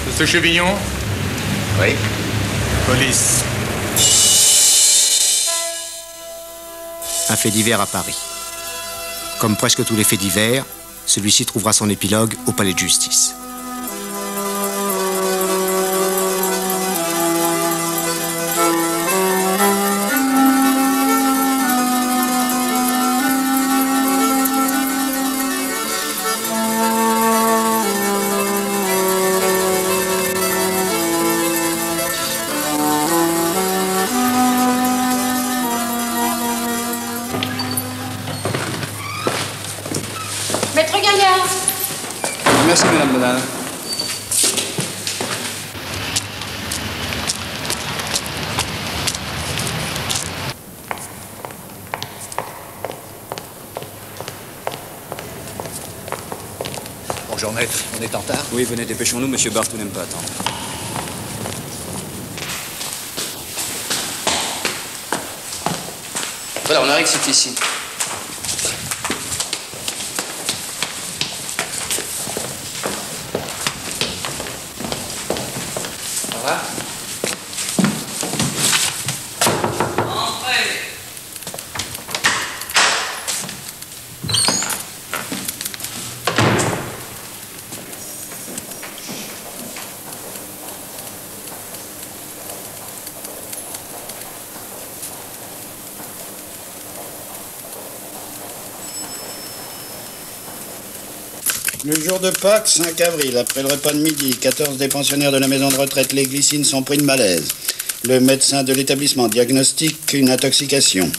Monsieur Chevillon? Oui. Police. Un fait divers à Paris. Comme presque tous les faits divers, celui-ci trouvera son épilogue au palais de justice. Maître Gaillard. Merci, madame Donal. Bonjour, maître. On est en retard? Oui, venez, dépêchons-nous. Monsieur Bartou n'aime pas attendre. Voilà, on arrive, c'est ici. Ça va? Le jour de Pâques, 5 avril, après le repas de midi, 14 des pensionnaires de la maison de retraite Les Glycines sont pris de malaise. Le médecin de l'établissement diagnostique une intoxication.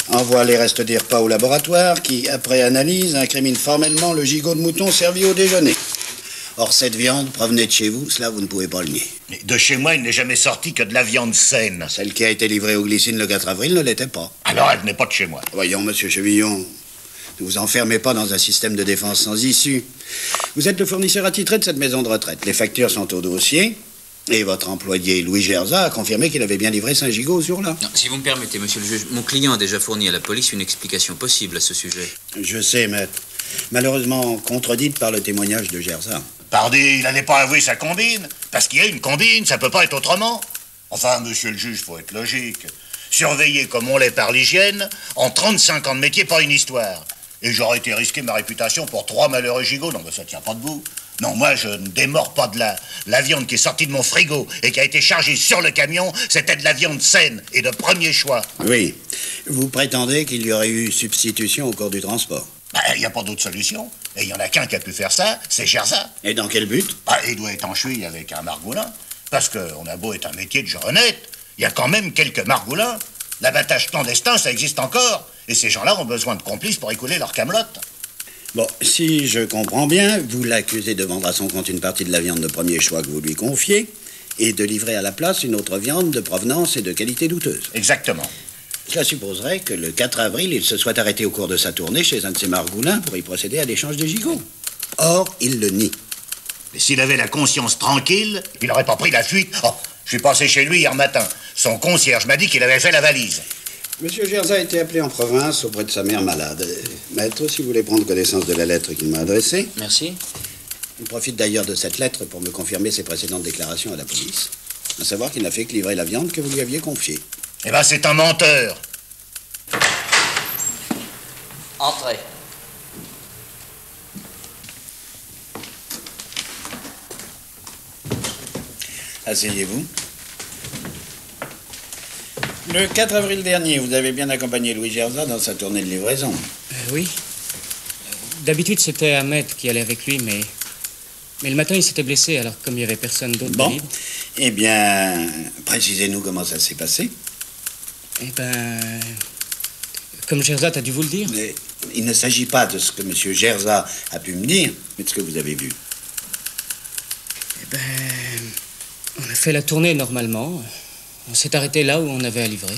Envoie les restes des repas au laboratoire qui, après analyse, incrimine formellement le gigot de mouton servi au déjeuner. Or, cette viande provenait de chez vous, cela vous ne pouvez pas le nier. Mais de chez moi, il n'est jamais sorti que de la viande saine. Celle qui a été livrée aux Glycines le 4 avril ne l'était pas. Alors, elle n'est pas de chez moi. Voyons, monsieur Chevillon, ne vous enfermez pas dans un système de défense sans issue. Vous êtes le fournisseur attitré de cette maison de retraite. Les factures sont au dossier. Et votre employé, Louis Gerza, a confirmé qu'il avait bien livré 5 gigots ce jour-là. Non, si vous me permettez, monsieur le juge, mon client a déjà fourni à la police une explication possible à ce sujet. Je sais, maître. Malheureusement contredite par le témoignage de Gerza. Pardi, il n'allait pas avouer sa combine. Parce qu'il y a une combine, ça peut pas être autrement. Enfin, monsieur le juge, faut être logique. Surveillé comme on l'est par l'hygiène, en 35 ans de métier, pas une histoire. Et j'aurais été risqué ma réputation pour 3 malheureux gigots. Non, mais ça tient pas debout. Non, moi, je ne démords pas de la viande qui est sortie de mon frigo et qui a été chargée sur le camion. C'était de la viande saine et de premier choix. Oui. Vous prétendez qu'il y aurait eu substitution au cours du transport? Il n'y a pas d'autre solution. Et il y en a qu'un qui a pu faire ça, c'est Gerza. Et dans quel but? Il doit être en cheville avec un margoulin. Parce qu'on a beau être un métier de gens honnêtes, il y a quand même quelques margoulins. L'abattage clandestin, ça existe encore. Et ces gens-là ont besoin de complices pour écouler leur camelote. Bon, si je comprends bien, vous l'accusez de vendre à son compte une partie de la viande de premier choix que vous lui confiez et de livrer à la place une autre viande de provenance et de qualité douteuse. Exactement. Cela supposerait que le 4 avril, il se soit arrêté au cours de sa tournée chez un de ses margoulins pour y procéder à l'échange des gigots. Or, il le nie. Mais s'il avait la conscience tranquille, il n'aurait pas pris la fuite. Oh, je suis passé chez lui hier matin. Son concierge m'a dit qu'il avait fait la valise. Monsieur Gerza a été appelé en province auprès de sa mère malade. Maître, si vous voulez prendre connaissance de la lettre qu'il m'a adressée. Merci. Il profite d'ailleurs de cette lettre pour me confirmer ses précédentes déclarations à la police. À savoir qu'il n'a fait que livrer la viande que vous lui aviez confiée. Eh ben, c'est un menteur. Entrez. Asseyez-vous. Le 4 avril dernier, vous avez bien accompagné Louis Gerza dans sa tournée de livraison. Oui. D'habitude, c'était Ahmed qui allait avec lui, mais le matin, il s'était blessé, alors comme il n'y avait personne d'autre de libre. Eh bien, précisez-nous comment ça s'est passé. Eh ben, comme Gerza, t'as dû vous le dire. Mais il ne s'agit pas de ce que M. Gerza a pu me dire, mais de ce que vous avez vu. Eh ben, on a fait la tournée normalement. On s'est arrêté là où on avait à livrer.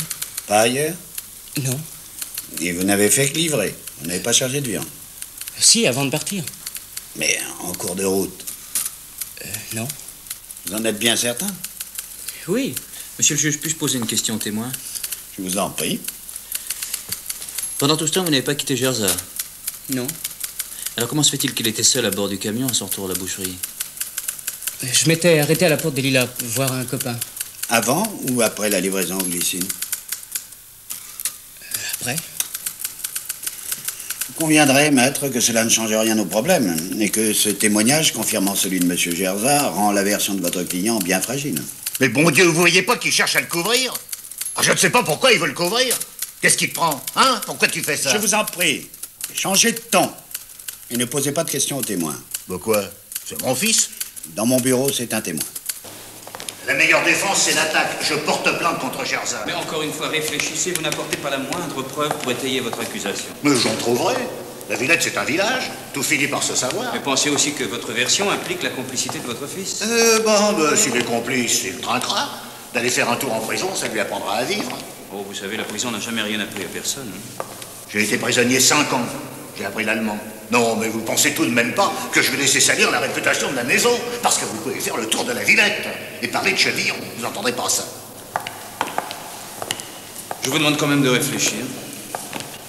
Pas ailleurs? Non. Et vous n'avez fait que livrer. Vous n'avez pas chargé de viande. Si, avant de partir. Mais en cours de route. Non. Vous en êtes bien certain? Oui. Monsieur le juge, puis-je poser une question au témoin? Je vous en prie. Pendant tout ce temps, vous n'avez pas quitté Gerza? Non. Alors comment se fait-il qu'il était seul à bord du camion à son retour à la boucherie? Je m'étais arrêté à la porte des Lilas pour voir un copain. Avant ou après la livraison en glycine? Après? Vous conviendrez, maître, que cela ne change rien au problème, et que ce témoignage, confirmant celui de M. Gerza, rend la version de votre client bien fragile. Mais bon Dieu, vous voyez pas qu'il cherche à le couvrir? Ah, je ne sais pas pourquoi il veut le couvrir. Qu'est-ce qu'il te prend? Hein? Pourquoi tu fais ça? Je vous en prie, changez de ton. Et ne posez pas de questions aux témoins. Bah quoi? C'est mon fils? Dans mon bureau, c'est un témoin. La meilleure défense, c'est l'attaque. Je porte plainte contre Gerza. Mais encore une fois, réfléchissez, vous n'apportez pas la moindre preuve pour étayer votre accusation. Mais j'en trouverai. La Villette, c'est un village. Tout finit par se savoir. Mais pensez aussi que votre version implique la complicité de votre fils. S'il est complice, il trinquera. D'aller faire un tour en prison, ça lui apprendra à vivre. Oh, vous savez, la prison n'a jamais rien appris à personne. Hein. J'ai été prisonnier 5 ans. J'ai appris l'allemand. Non, mais vous pensez tout de même pas que je vais laisser salir la réputation de la maison, parce que vous pouvez faire le tour de la Villette et parler de Chevillon. Vous n'entendrez pas ça. Je vous demande quand même de réfléchir.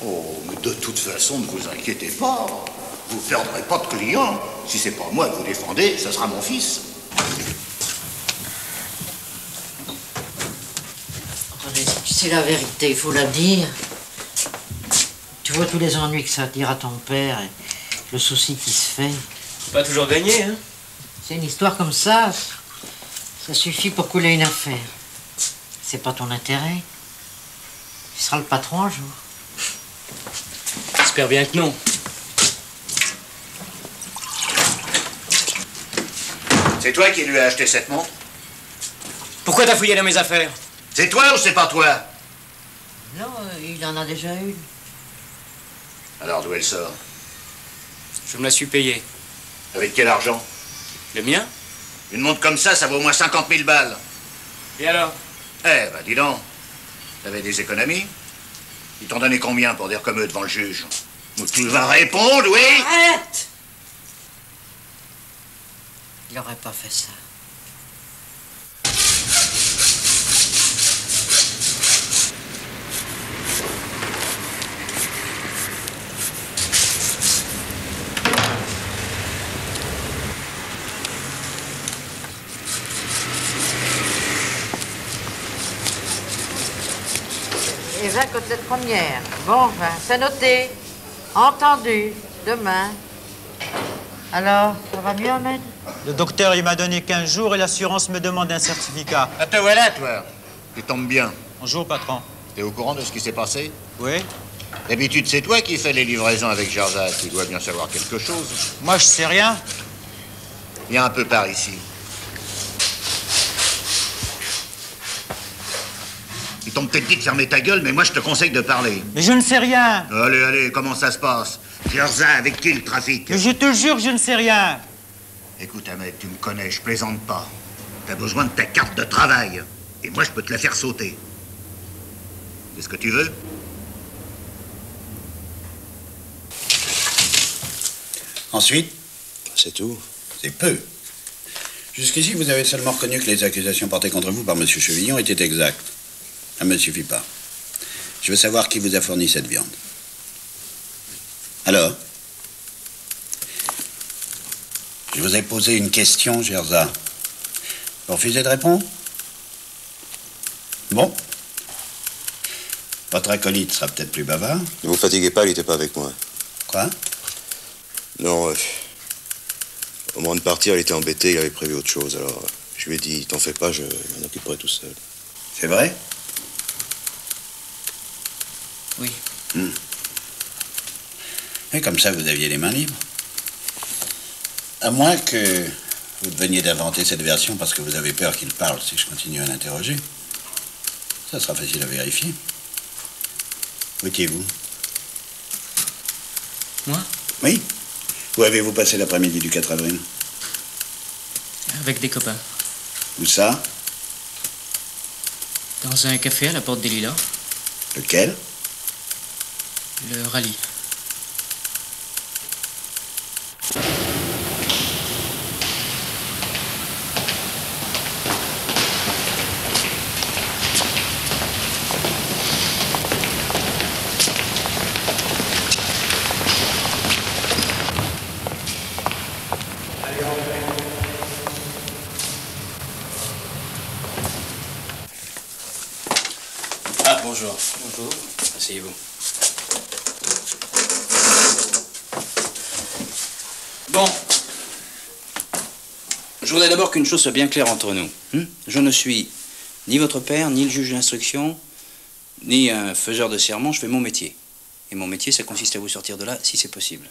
Oh, mais de toute façon, ne vous inquiétez pas. Vous ne perdrez pas de clients. Si c'est pas moi que vous défendez, ce sera mon fils. Attendez, c'est la vérité, il faut la dire. Tu vois tous les ennuis que ça attire à ton père et le souci qui se fait. Faut pas toujours gagner, hein? C'est une histoire comme ça. Ça suffit pour couler une affaire. C'est pas ton intérêt. Tu seras le patron un jour. J'espère bien que non. C'est toi qui lui as acheté cette montre? Pourquoi t'as fouillé dans mes affaires? C'est toi ou c'est pas toi? Non, il en a déjà une. Alors d'où elle sort? Je me la suis payée. Avec quel argent? Le mien? Une montre comme ça vaut au moins 50 000 balles. Et alors? Eh, bah dis donc. T'avais des économies? Ils t'ont donné combien pour dire comme eux devant le juge? Tu vas répondre, oui? Arrête! Il n'aurait pas fait ça. Et 20 côtelettes premières. Bon, ben, c'est noté. Entendu. Demain. Alors, ça va mieux, Ahmed? Le docteur, il m'a donné 15 jours et l'assurance me demande un certificat. Ah, te voilà, toi. Tu tombes bien. Bonjour, patron. T'es au courant de ce qui s'est passé? Oui? D'habitude, c'est toi qui fais les livraisons avec Gerza. Tu dois bien savoir quelque chose. Moi, je sais rien. Viens un peu par ici. Ils t'ont peut-être dit de fermer ta gueule, mais moi, je te conseille de parler. Mais je ne sais rien. Allez, allez, comment ça se passe? Gerza, avec qui il trafique? Mais je te jure, je ne sais rien. Écoute, Ahmed, tu me connais, je plaisante pas. T'as besoin de ta carte de travail. Et moi, je peux te la faire sauter. C'est ce que tu veux? Ensuite? C'est tout. C'est peu. Jusqu'ici, vous avez seulement reconnu que les accusations portées contre vous par M. Chevillon étaient exactes. Ça ne me suffit pas. Je veux savoir qui vous a fourni cette viande. Alors? Je vous ai posé une question, Gerza. Vous refusez de répondre? Bon. Votre acolyte sera peut-être plus bavard. Ne vous fatiguez pas, il n'était pas avec moi. Quoi? Non, au moment de partir, il était embêté, il avait prévu autre chose. Alors, je lui ai dit, t'en fais pas, je m'en occuperai tout seul. C'est vrai? Oui. Et comme ça, vous aviez les mains libres. À moins que vous veniez d'inventer cette version parce que vous avez peur qu'il parle si je continue à l'interroger. Ça sera facile à vérifier. Où étiez-vous? Moi? Oui. Où avez-vous passé l'après-midi du 4 avril? Avec des copains. Où ça? Dans un café à la porte des Lilas. Lequel? Le rallye. bonjour. Bonjour. Asseyez-vous. Bon. Je voudrais d'abord qu'une chose soit bien claire entre nous. Je ne suis ni votre père, ni le juge d'instruction, ni un faiseur de serment. Je fais mon métier. Et mon métier, ça consiste à vous sortir de là, si c'est possible.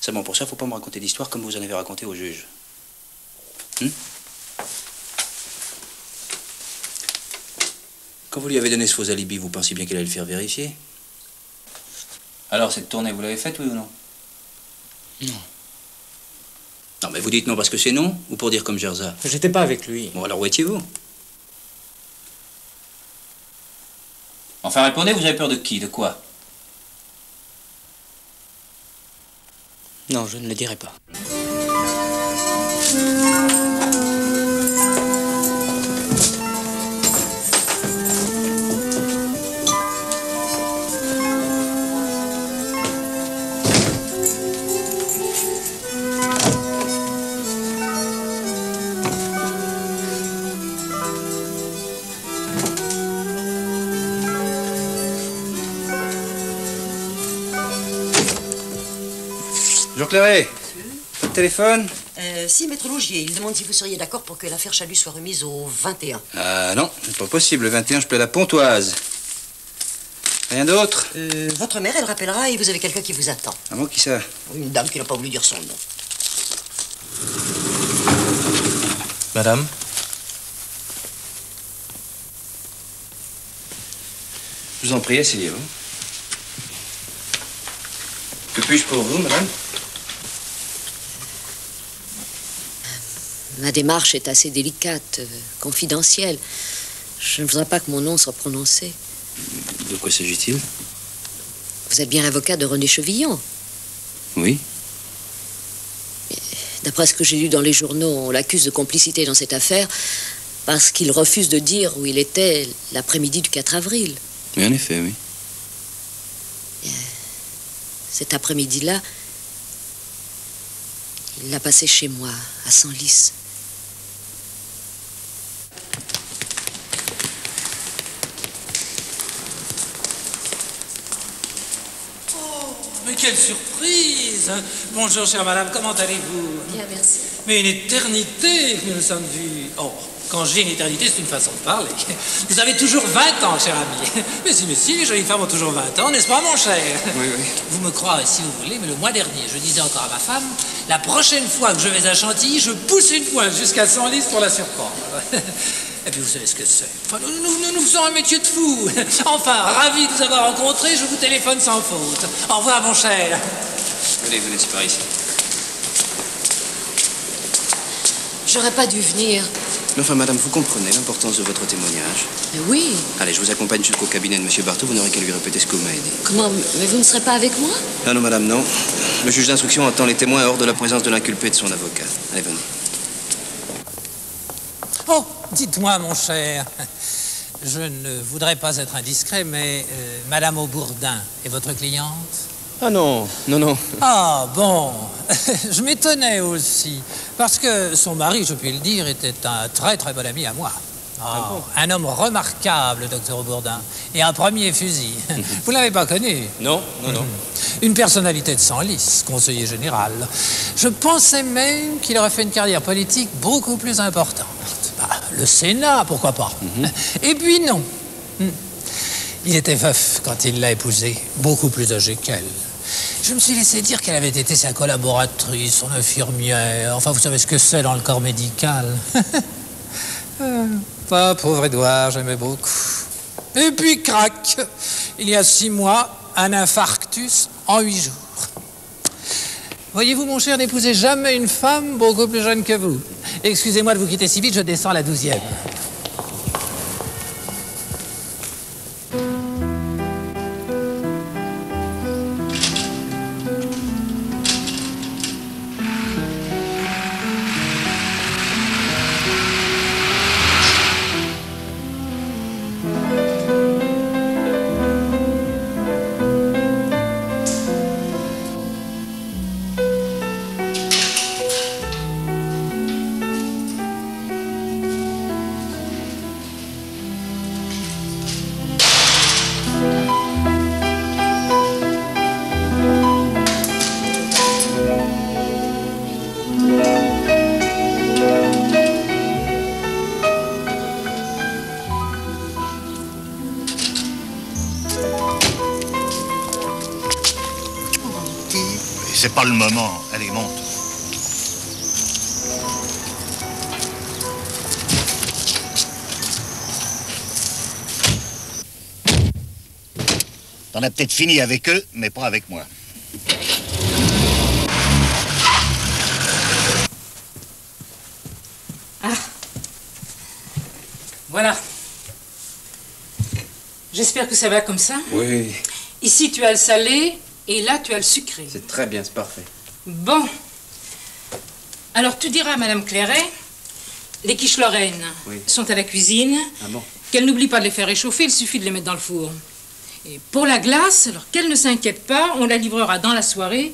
Seulement pour ça, il ne faut pas me raconter d'histoires comme vous en avez raconté au juge. Quand vous lui avez donné ce faux alibi, vous pensiez bien qu'il allait le faire vérifier? Alors, cette tournée, vous l'avez faite, oui ou non? Non. Non, mais vous dites non parce que c'est non, ou pour dire comme Gerza? J'étais pas avec lui. Bon, alors où étiez-vous? Enfin, répondez, vous avez peur de qui? De quoi? Non, je ne le dirai pas. Bonjour Cléré. Pas de téléphone? Si, maître Laugier, il demande si vous seriez d'accord pour que l'affaire Chalut soit remise au 21. Non, c'est pas possible. Le 21, je plais la Pontoise. Rien d'autre? Votre mère, elle rappellera et vous avez quelqu'un qui vous attend. Ah bon, qui ça? Une dame qui n'a pas voulu dire son nom. Madame? Je vous en prie, asseyez-vous. Que puis-je pour vous, madame? Ma démarche est assez délicate, confidentielle. Je ne voudrais pas que mon nom soit prononcé. De quoi s'agit-il? Vous êtes bien l'avocat de René Chevillon. Oui. D'après ce que j'ai lu dans les journaux, on l'accuse de complicité dans cette affaire parce qu'il refuse de dire où il était l'après-midi du 4 avril. Oui, en effet, oui. Cet après-midi-là, il l'a passé chez moi, à Senlis. Mais quelle surprise! Bonjour, chère madame, comment allez-vous? Bien, merci. Mais une éternité que nous nous sommes vus. Oh, quand j'ai une éternité, c'est une façon de parler. Vous avez toujours 20 ans, cher ami. Mais si, les jolies femmes ont toujours 20 ans, n'est-ce pas, mon cher? Oui, oui. Vous me croirez si vous voulez, mais le mois dernier, je disais encore à ma femme, la prochaine fois que je vais à Chantilly, je pousse une pointe jusqu'à Senlis pour la surprendre. Et puis vous savez ce que c'est. Enfin, nous faisons un métier de fou. Enfin, ravi de vous avoir rencontré, je vous téléphone sans faute. Au revoir, mon cher. Allez, venez, c'est par ici. J'aurais pas dû venir. Mais enfin, madame, vous comprenez l'importance de votre témoignage? Mais oui. Allez, je vous accompagne jusqu'au cabinet de monsieur Barthaud, vous n'aurez qu'à lui répéter ce que vous m'avez dit. Comment? Mais vous ne serez pas avec moi? Non, non, madame, non. Le juge d'instruction entend les témoins hors de la présence de l'inculpé et de son avocat. Allez, venez. Oh, dites-moi, mon cher, je ne voudrais pas être indiscret, mais Madame Aubourdin est votre cliente? Ah non, non, non. Ah bon, je m'étonnais aussi, parce que son mari, je puis le dire, était un très très bon ami à moi. Ah, bon? Un homme remarquable, docteur Aubourdin, et un premier fusil. Vous ne l'avez pas connu? Non, non, non. Une personnalité de Senlis, conseiller général. Je pensais même qu'il aurait fait une carrière politique beaucoup plus importante. Bah, le Sénat, pourquoi pas. Et puis non. Il était veuf quand il l'a épousée, beaucoup plus âgé qu'elle. Je me suis laissé dire qu'elle avait été sa collaboratrice, son infirmière. Enfin, vous savez ce que c'est dans le corps médical. Pas pauvre Édouard, j'aimais beaucoup. Et puis, crac, il y a 6 mois, un infarctus en 8 jours. Voyez-vous, mon cher, n'épousez jamais une femme beaucoup plus jeune que vous. Excusez-moi de vous quitter si vite, je descends à la 12e. c'est pas le moment. Allez, monte. T'en as peut-être fini avec eux, mais pas avec moi. Ah. Voilà. J'espère que ça va comme ça. Oui. Ici, tu as le salé, et là, tu as le sucré. C'est très bien, c'est parfait. Bon. Alors, tu diras à Madame Clairet, les quiches Lorraine sont à la cuisine, Ah bon? qu'elle n'oublie pas de les faire réchauffer, il suffit de les mettre dans le four. Et pour la glace, alors qu'elle ne s'inquiète pas, on la livrera dans la soirée.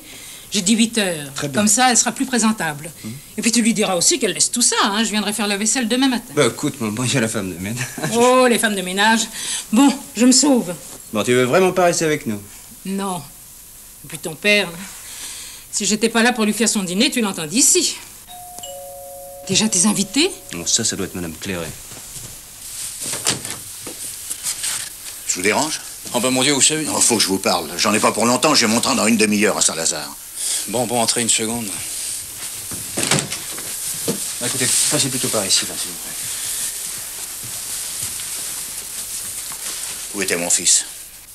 J'ai dit 8 heures. Très bien. Comme ça, elle sera plus présentable. Et puis tu lui diras aussi qu'elle laisse tout ça, hein. Je viendrai faire la vaisselle demain matin. Bah écoute, bon, il y a la femme de ménage. Oh, les femmes de ménage. Bon, je me sauve. Bon, tu veux vraiment pas rester avec nous? Non. Et puis ton père, si j'étais pas là pour lui faire son dîner, tu l'entends d'ici. Déjà tes invités? Non, ça doit être Madame Clairet. Je vous dérange? Oh bah mon Dieu, où c'est? Il faut que je vous parle. J'en ai pas pour longtemps, j'ai mon train dans une demi-heure à Saint-Lazare. Bon, entrez une seconde. Bah, écoutez, passez plutôt par ici, là, s'il vous plaît. Où était mon fils?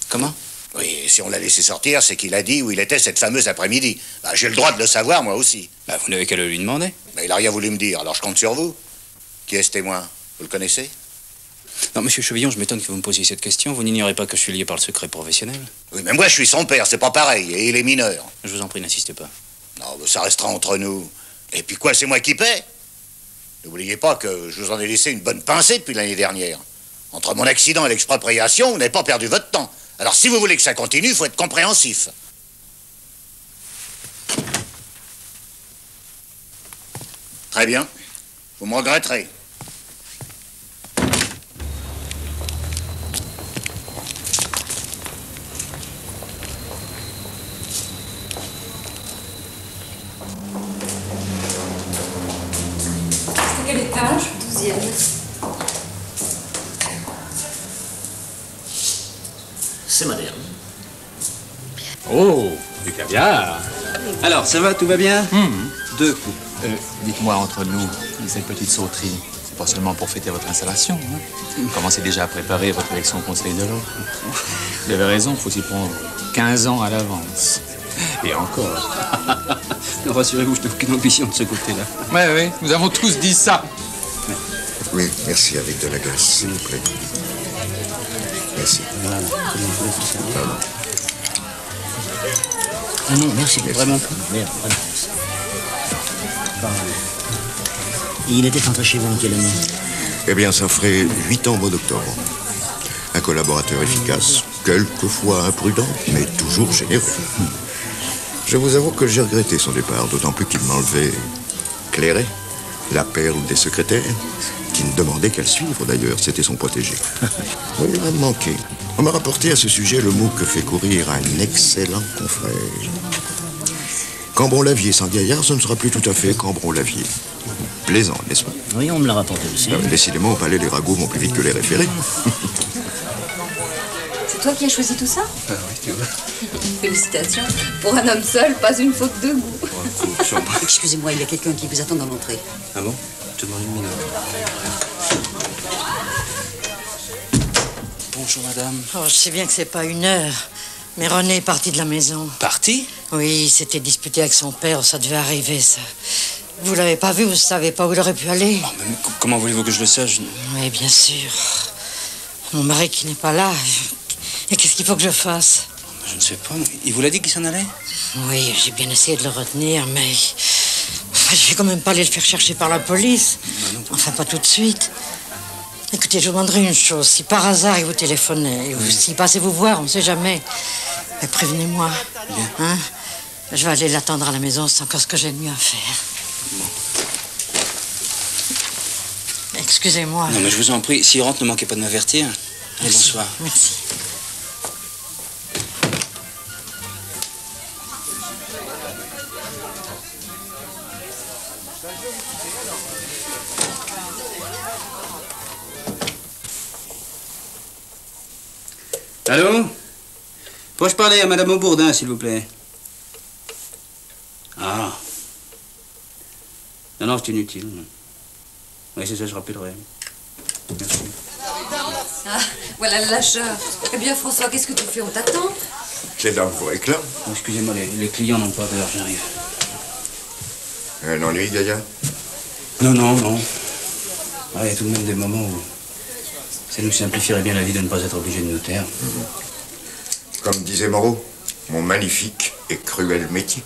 Comment? Oui, si on l'a laissé sortir, c'est qu'il a dit où il était cette fameuse après-midi. Bah, j'ai le droit de le savoir, moi aussi. Bah, vous n'avez qu'à le lui demander. Mais il a rien voulu me dire, alors je compte sur vous. Qui est ce témoin? Vous le connaissez? Non, monsieur Chevillon, je m'étonne que vous me posiez cette question. Vous n'ignorez pas que je suis lié par le secret professionnel? Oui, mais moi, je suis son père, c'est pas pareil, et il est mineur. Je vous en prie, n'insistez pas. Non, mais ça restera entre nous. Et puis quoi, c'est moi qui paie? N'oubliez pas que je vous en ai laissé une bonne pincée depuis l'année dernière. Entre mon accident et l'expropriation, vous n'avez pas perdu votre temps. Alors si vous voulez que ça continue, il faut être compréhensif. Très bien. Vous me regretterez. C'est quel étage? 12e. C'est moderne. Oh, du caviar. Alors, ça va, tout va bien? 2 coups. Dites-moi entre nous, cette petite sauterie, c'est pas seulement pour fêter votre installation, hein? Commencez déjà à préparer votre élection au Conseil de l'Ordre. Vous avez raison, il faut s'y prendre 15 ans à l'avance. Et encore. Non, rassurez-vous, je n'ai aucune ambition de ce côté-là. Oui, nous avons tous dit ça. Oui, merci, avec de la glace, s'il vous plaît. Merci. Ah non, merci, vraiment pas. Merde, vraiment. Il était entré chez vous en quelle année? Eh bien, ça ferait 8 ans au mois d'octobre. Un collaborateur efficace, quelquefois imprudent, mais toujours généreux. Je vous avoue que j'ai regretté son départ, d'autant plus qu'il m'enlevait Clairet, la perle des secrétaires, qui ne demandait qu'à le suivre d'ailleurs, c'était son protégé. Oui, il m'a manqué. On m'a rapporté à ce sujet le mot que fait courir un excellent confrère. Cambron-Lavier sans Gaillard, ce ne sera plus tout à fait Cambron-Lavier. Plaisant, n'est-ce pas? Oui, on me l'a rapporté aussi. Décidément, au palais, les ragots vont plus vite que les référés. C'est toi qui as choisi tout ça? Oui, tu vois. Félicitations. Pour un homme seul, pas une faute de goût. Excusez-moi, il y a quelqu'un qui vous attend dans l'entrée. Ah bon? Je te demande une minute. Bonjour, madame. Oh, je sais bien que c'est pas 1 heure, mais René est parti de la maison. Parti? Oui, il s'était disputé avec son père, ça devait arriver, ça. Vous l'avez pas vu, vous savez pas où il aurait pu aller? Oh, mais comment voulez-vous que je le sache? Oui, bien sûr. Mon mari qui n'est pas là. Et qu'est-ce qu'il faut que je fasse? Je ne sais pas. Il vous l'a dit qu'il s'en allait? Oui, j'ai bien essayé de le retenir, mais... Enfin, je vais quand même pas aller le faire chercher par la police. Enfin, pas tout de suite. Écoutez, je vous demanderai une chose. Si par hasard il vous téléphonait, ou s'il passait vous voir, on ne sait jamais, mais prévenez-moi. Hein? Je vais aller l'attendre à la maison, c'est encore ce que j'ai de mieux à faire. Excusez-moi. Non, mais je vous en prie, s'il rentre, ne manquez pas de m'avertir. Allez, bonsoir. Merci. Allô? Puis-je parler à Madame Aubourdin, s'il vous plaît? non, c'est inutile. Oui, c'est ça, je rappellerai. Merci. Ah, voilà le lâcheur. Eh bien, François, qu'est-ce que tu fais? On t'attend. C'est dans vos éclats. Oh, excusez-moi, les clients n'ont pas d'heure, j'arrive. Un ennui, Gaillard? Non, non, non. Ah, il y a tout de même des moments où ça nous simplifierait bien la vie de ne pas être obligé de nous taire. Comme disait Moreau, mon magnifique et cruel métier.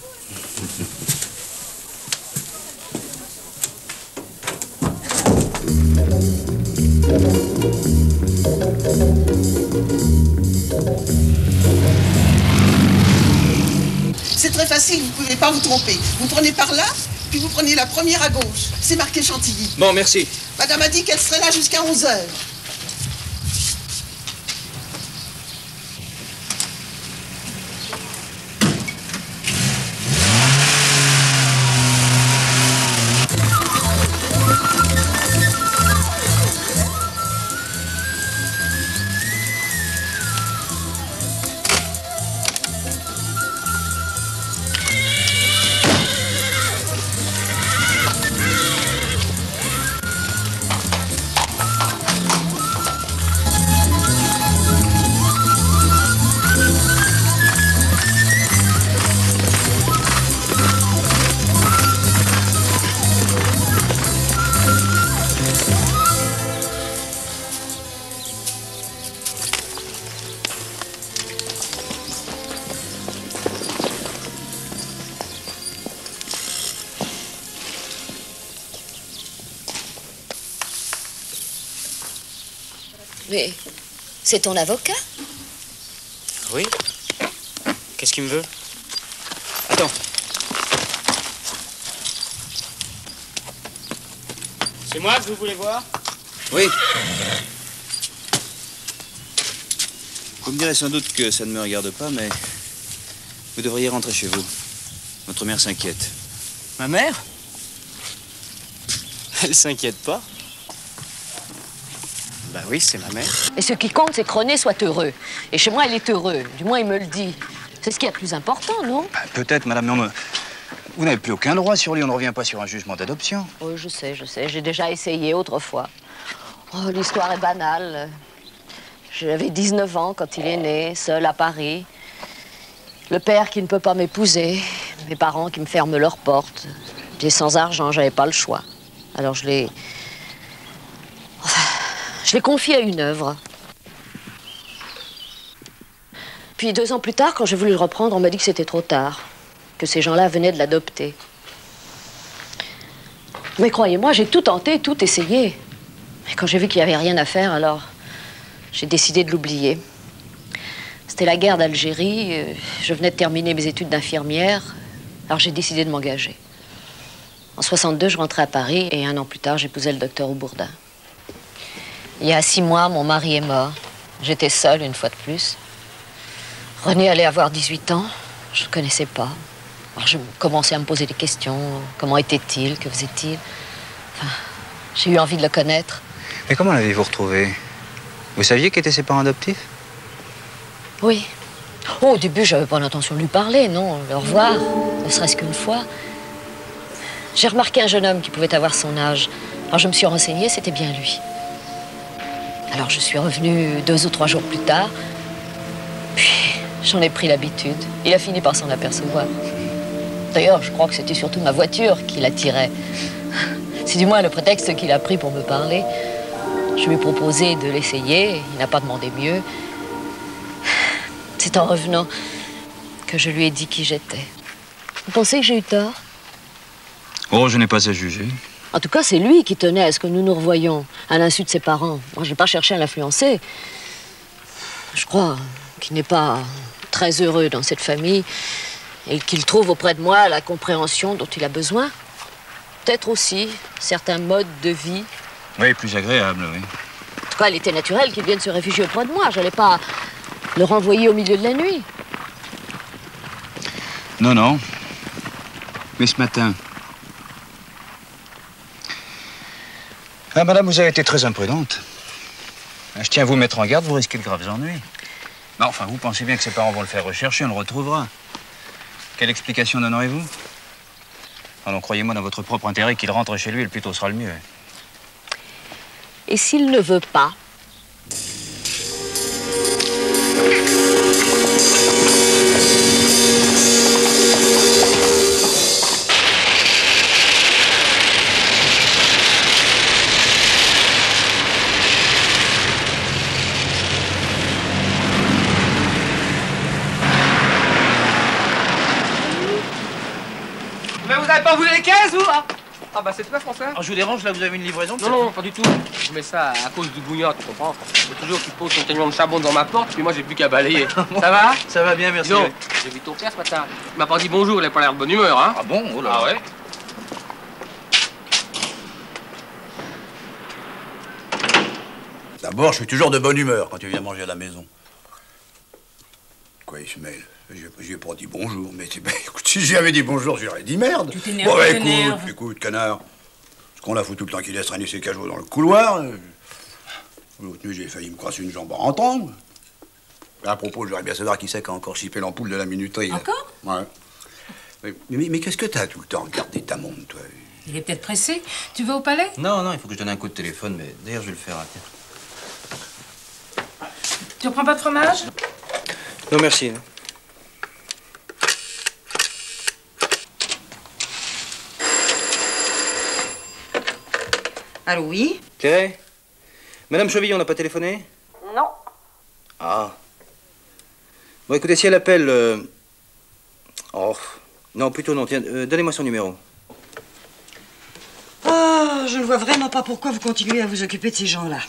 C'est très facile, vous ne pouvez pas vous tromper. Vous prenez par là, puis vous prenez la première à gauche. C'est marqué Chantilly. Bon, merci. Madame a dit qu'elle serait là jusqu'à 11h. Mais c'est ton avocat? Oui. Qu'est-ce qu'il me veut? Attends. C'est moi que vous voulez voir? Oui. Vous me direz sans doute que ça ne me regarde pas, mais vous devriez rentrer chez vous. Votre mère s'inquiète. Ma mère? Elle s'inquiète pas. Bah oui, c'est ma mère. Et ce qui compte, c'est que René soit heureux. Et chez moi, il est heureux. Du moins, il me le dit. C'est ce qui est le plus important, non? Peut-être, madame, mais vous n'avez plus aucun droit sur lui. On ne revient pas sur un jugement d'adoption. Oh, je sais. J'ai déjà essayé autrefois. Oh, l'histoire est banale. J'avais 19 ans quand il est né, seul à Paris. Le père qui ne peut pas m'épouser. Mes parents qui me ferment leurs portes. J'ai sans argent, j'avais pas le choix. Alors je l'ai confié à une œuvre. Puis 2 ans plus tard, quand j'ai voulu le reprendre, on m'a dit que c'était trop tard. Que ces gens-là venaient de l'adopter. Mais croyez-moi, j'ai tout tenté, tout essayé. Mais quand j'ai vu qu'il n'y avait rien à faire, alors j'ai décidé de l'oublier. C'était la guerre d'Algérie. Je venais de terminer mes études d'infirmière. Alors j'ai décidé de m'engager. En 62, je rentrais à Paris et 1 an plus tard, j'épousais le docteur Aubourdin. Il y a 6 mois, mon mari est mort. J'étais seule, une fois de plus. René allait avoir 18 ans. Je ne le connaissais pas. Alors je commençais à me poser des questions. Comment était-il? Que faisait-il? Enfin, j'ai eu envie de le connaître. Mais comment l'avez-vous retrouvé? Vous saviez qu'étaient ses parents adoptifs? Oui. Oh, au début, j'avais pas l'intention de lui parler, non. Le revoir, ne serait-ce qu'une fois. J'ai remarqué un jeune homme qui pouvait avoir son âge. Alors je me suis renseignée, c'était bien lui. Alors je suis revenue 2 ou 3 jours plus tard. Puis j'en ai pris l'habitude. Il a fini par s'en apercevoir. D'ailleurs, je crois que c'était surtout ma voiture qui l'attirait. C'est du moins le prétexte qu'il a pris pour me parler. Je lui ai proposé de l'essayer, il n'a pas demandé mieux. C'est en revenant que je lui ai dit qui j'étais. Vous pensez que j'ai eu tort? Oh, je n'ai pas à juger. En tout cas, c'est lui qui tenait à ce que nous nous revoyions, à l'insu de ses parents. Moi, je n'ai pas cherché à l'influencer. Je crois qu'il n'est pas très heureux dans cette famille et qu'il trouve auprès de moi la compréhension dont il a besoin. Peut-être aussi certains modes de vie. Oui, plus agréable, oui. En tout cas, il était naturel qu'il vienne se réfugier auprès de moi. Je n'allais pas le renvoyer au milieu de la nuit. Non, non. Mais ce matin... Ah, madame, vous avez été très imprudente. Je tiens à vous mettre en garde, vous risquez de graves ennuis. Mais enfin, vous pensez bien que ses parents vont le faire rechercher, on le retrouvera. Quelle explication donnerez-vous? Alors croyez-moi dans votre propre intérêt qu'il rentre chez lui, le plus tôt sera le mieux. Et s'il ne veut pas? Mais vous avez pas voulu les caisses, vous? Ah bah c'est toi, François. Ah, je vous dérange, là, vous avez une livraison? Non, non, pas du tout. Je mets ça à cause du bouillon, tu comprends? C'est toujours qu'il pose son camion de charbon devant ma porte, puis moi j'ai plus qu'à balayer. Ça va? Ça va bien, merci. Non, j'ai vu ton père ce matin. Il m'a pas dit bonjour, il a pas l'air de bonne humeur, hein? Ah bon? Oh là. Ah ouais? D'abord, je suis toujours de bonne humeur quand tu viens manger à la maison. Quoi, Ismaël? J'ai pas dit bonjour, mais écoute, si j'y avais dit bonjour, j'aurais dit merde. Tu t'énerves, tu t'énerves. Écoute, canard. Est-ce qu'on la fout tout le temps qu'il laisse traîner ses cajots dans le couloir? L'autre nuit, j'ai failli me crasser une jambe en rentrant. À propos, j'aurais bien savoir qui c'est qui a encore chippé l'ampoule de la minuterie. Là. Encore? Ouais. Mais qu'est-ce que t'as tout le temps regardé ta montre, toi? Il est peut-être pressé. Tu vas au palais? Non, non, il faut que je donne un coup de téléphone, mais d'ailleurs, je vais le faire. Hein. Tu reprends pas de fromage? Non, merci. Allô, oui? Thérèse? Madame Chevillon n'a pas téléphoné? Non. Ah. Bon, écoutez, si elle appelle... Oh, non, plutôt non. Tiens, donnez-moi son numéro. Ah, je ne vois vraiment pas pourquoi vous continuez à vous occuper de ces gens-là.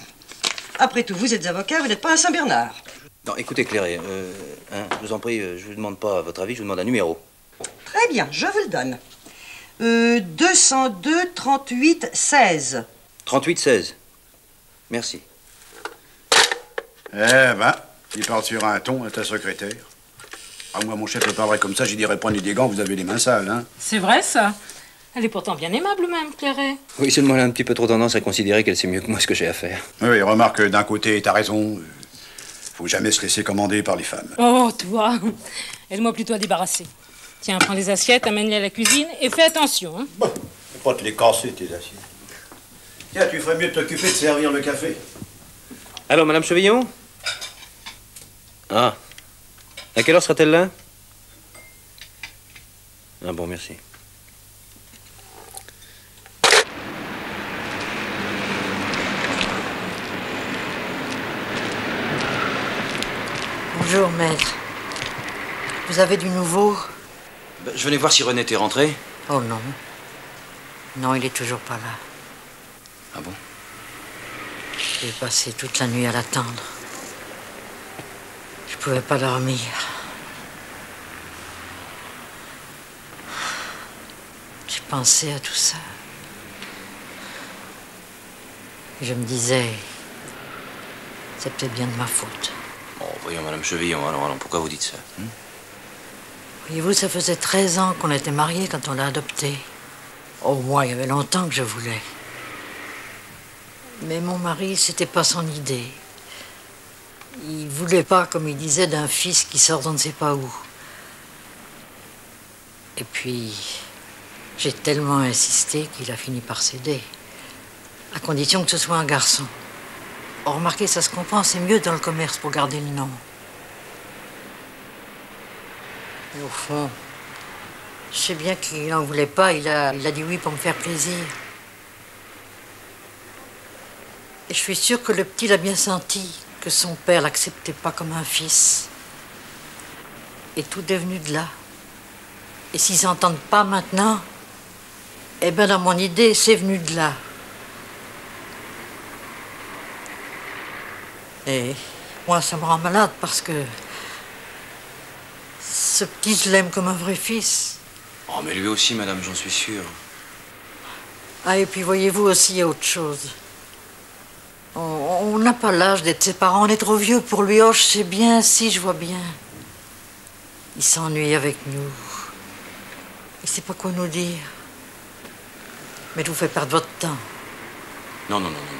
Après tout, vous êtes avocat, vous n'êtes pas un Saint-Bernard. Non, écoutez, Claire, je vous en prie, je vous demande pas votre avis, je vous demande un numéro. Très bien, je vous le donne. 202 38 16. 38 16. Merci. Eh ben, il parle sur un ton à ta secrétaire. Ah, moi, mon chef me parlerait comme ça, j'y dirais prenez des gants, vous avez les mains sales, hein. C'est vrai, ça. Elle est pourtant bien aimable, même, Claire. Oui, seulement elle a un petit peu trop tendance à considérer qu'elle sait mieux que moi ce que j'ai à faire. Oui, remarque, d'un côté, t'as raison. Faut jamais se laisser commander par les femmes. Oh, toi. Aide-moi plutôt à débarrasser. Tiens, prends les assiettes, amène-les à la cuisine et fais attention, hein. Bon, faut pas te les casser, tes assiettes. Tiens, tu ferais mieux de t'occuper de servir le café. Alors, Madame Chevillon? Ah. À quelle heure sera-t-elle là? Ah bon, merci. Bonjour, maître. Vous avez du nouveau? Je venais voir si René était rentré. Oh non. Non, il est toujours pas là. Ah bon? J'ai passé toute la nuit à l'attendre. Je pouvais pas dormir. J'ai pensé à tout ça. Je me disais, c'est peut-être bien de ma faute. Oh, voyons, Madame Chevillon, alors, pourquoi vous dites ça? Voyez-vous, ça faisait 13 ans qu'on était mariés quand on l'a adopté. Oh, moi, il y avait longtemps que je voulais. Mais mon mari, c'était pas son idée. Il voulait pas, comme il disait, d'un fils qui sort d'on ne sait pas où. Et puis, j'ai tellement insisté qu'il a fini par céder. À condition que ce soit un garçon. Oh, remarquez, ça se comprend, c'est mieux dans le commerce pour garder le nom. Et au fond, je sais bien qu'il n'en voulait pas, il a dit oui pour me faire plaisir. Et je suis sûre que le petit l'a bien senti, que son père l'acceptait pas comme un fils. Et tout est venu de là. Et s'ils s'entendent pas maintenant, eh bien dans mon idée, c'est venu de là. Et moi, ça me rend malade parce que ce petit, je l'aime comme un vrai fils. Oh, mais lui aussi, madame, j'en suis sûr. Ah, et puis voyez-vous aussi, il y a autre chose. On n'a pas l'âge d'être ses parents, on est trop vieux pour lui. Oh, je sais bien, si, je vois bien. Il s'ennuie avec nous. Il sait pas quoi nous dire. Mais je vous fais perdre votre temps. Non, non, non, non.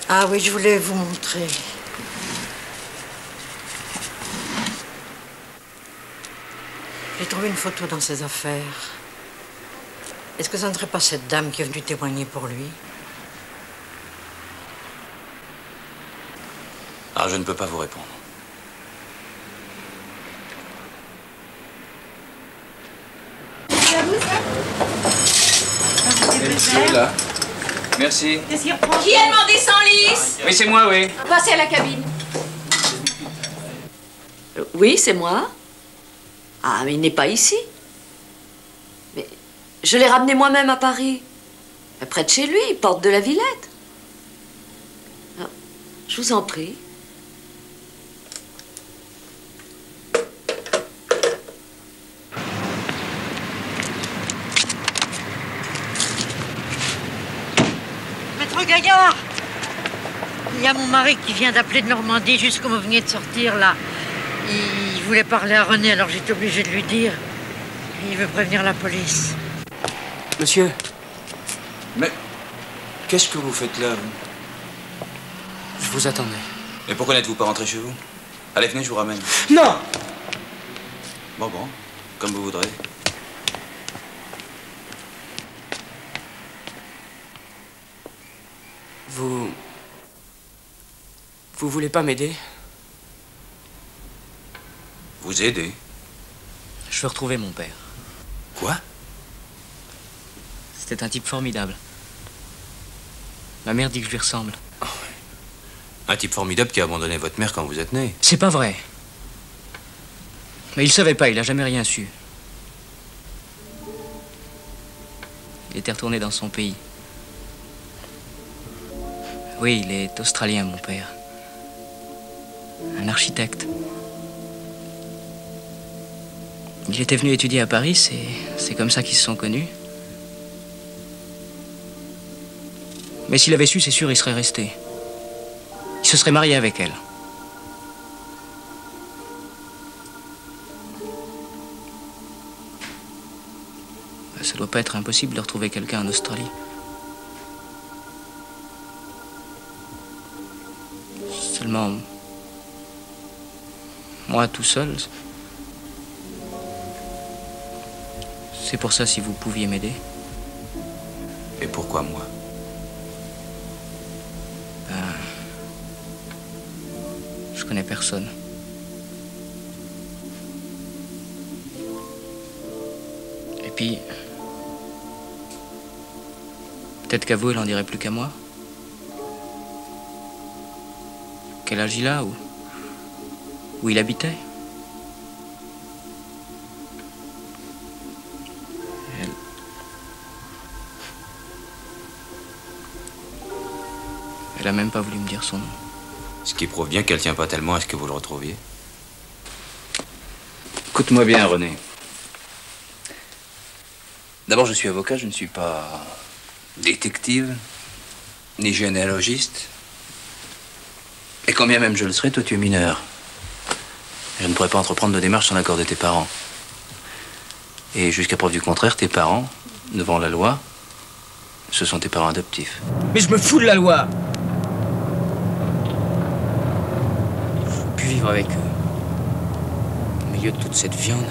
Ah oui, je voulais vous montrer. J'ai trouvé une photo dans ses affaires. Est-ce que ça ne serait pas cette dame qui est venue témoigner pour lui? Ah, je ne peux pas vous répondre. Là. Merci. Qui a demandé 100 lys? Oui, c'est moi, oui. Passez à la cabine. Oui, c'est moi. Ah, mais il n'est pas ici. Mais je l'ai ramené moi-même à Paris. Près de chez lui, porte de la Villette. Ah, je vous en prie. Maître Gaillard, il y a mon mari qui vient d'appeler de Normandie, juste comme vous veniez de sortir, là. Il voulait parler à René, alors j'étais obligée de lui dire. Il veut prévenir la police. Monsieur. Mais qu'est-ce que vous faites là, vous? Je vous attendais. Et pourquoi n'êtes-vous pas rentré chez vous? Allez, venez, je vous ramène. Non! Bon, comme vous voudrez. Vous voulez pas m'aider? Vous aider? Je veux retrouver mon père. Quoi? C'était un type formidable. Ma mère dit que je lui ressemble. Un type formidable qui a abandonné votre mère quand vous êtes né. C'est pas vrai. Mais il savait pas, il a jamais rien su. Il était retourné dans son pays. Oui, il est australien, mon père. Un architecte. Il était venu étudier à Paris, c'est comme ça qu'ils se sont connus. Mais s'il avait su, c'est sûr, il serait resté. Il se serait marié avec elle. Ça doit pas être impossible de retrouver quelqu'un en Australie. Seulement, moi tout seul, c'est pour ça si vous pouviez m'aider. Et pourquoi moi? Je connais personne. Et puis, peut-être qu'à vous, il en dirait plus qu'à moi. Quel âge il a, où il habitait. Elle a même pas voulu me dire son nom. Ce qui prouve bien qu'elle tient pas tellement à ce que vous le retrouviez. Écoute-moi bien, René. D'abord, je suis avocat, je ne suis pas détective, ni généalogiste. Et quand bien même je le serais, toi, tu es mineur. Je ne pourrais pas entreprendre de démarche sans l'accord de tes parents. Et jusqu'à preuve du contraire, tes parents, devant la loi, ce sont tes parents adoptifs. Mais je me fous de la loi! Vivre avec eux. Au milieu de toute cette viande.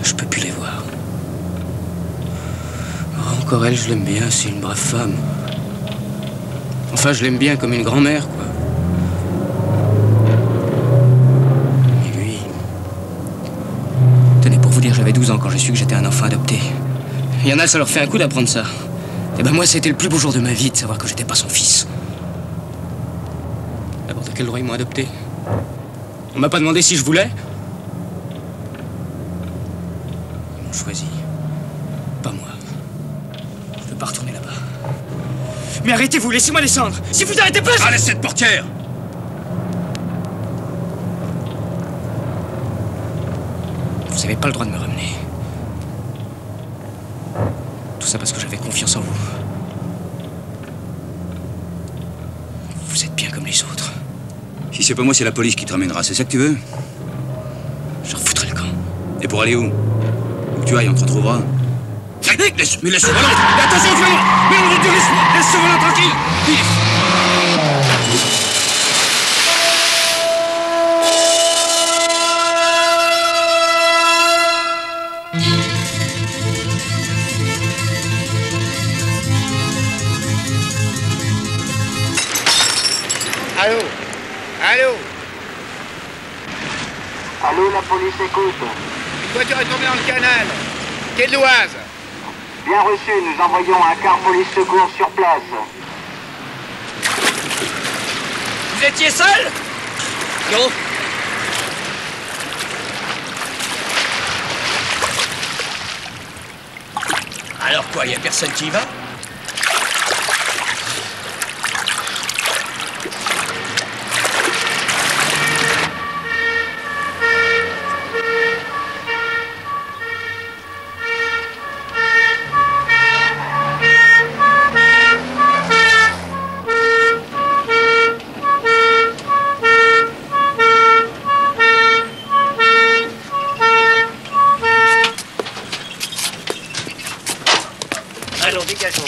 Je peux plus les voir. Oh, encore elle, je l'aime bien, c'est une brave femme. Enfin, je l'aime bien comme une grand-mère, quoi. Et lui... Tenez, pour vous dire, j'avais 12 ans quand j'ai su que j'étais un enfant adopté. Il y en a, ça leur fait un coup d'apprendre ça. Et ben moi, c'était le plus beau jour de ma vie de savoir que j'étais pas son fils. D'abord, de quel droit ils m'ont adopté? On m'a pas demandé si je voulais. Ils m'ont choisi. Pas moi. Je veux pas retourner là-bas. Mais arrêtez-vous, laissez-moi descendre. Si vous arrêtez pas, je... Allez, cette portière! Vous avez pas le droit de me ramener. Tout ça parce que j'avais confiance en vous. Vous êtes bien comme les autres. Si c'est pas moi, c'est la police qui te ramènera, c'est ça que tu veux? Je refoutrai le camp. Et pour aller où? Où que tu ailles, on te retrouvera. Mais laisse ce volant! Mais attention, tu vas voir! Mais on va dire, laisse ce volant tranquille! Allô? Allô? Allô, la police écoute. Une voiture est tombée dans le canal. Quédoise. Bien reçu, nous envoyons un car police secours sur place. Vous étiez seul? Non. Alors quoi, y a personne qui y va? Allons, dégageons.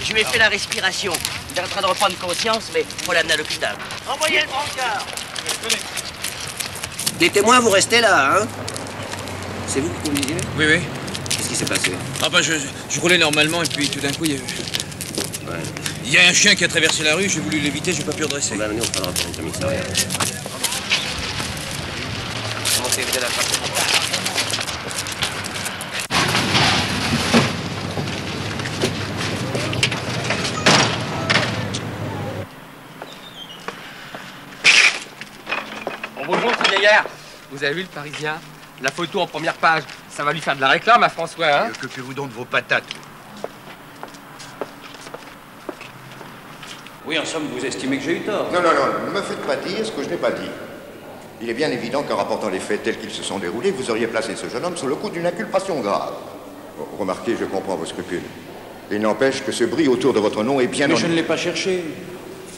Je lui ai fait la respiration. Il est en train de reprendre conscience, mais faut l'amener à l'hôpital. Envoyez le brancard. Les témoins, vous restez là, hein? C'est vous qui conduisiez? Oui, oui. Qu'est-ce qui s'est passé? Ah bah je roulais normalement et puis tout d'un coup, il y a un chien qui a traversé la rue, j'ai voulu l'éviter, j'ai pas pu redresser. On va amener au commissariat. Comment c'est évité la trace? Bonjour, petit gaillard. Vous avez vu le Parisien? La photo en première page. Ça va lui faire de la réclame à François, hein? Occupez-vous donc de vos patates. Oui, en somme, vous estimez que j'ai eu tort. Non, ne me faites pas dire ce que je n'ai pas dit. Il est bien évident qu'en rapportant les faits tels qu'ils se sont déroulés, vous auriez placé ce jeune homme sous le coup d'une inculpation grave. Bon, remarquez, je comprends vos scrupules. Il n'empêche que ce bruit autour de votre nom est bien... Mais je ne l'ai pas cherché.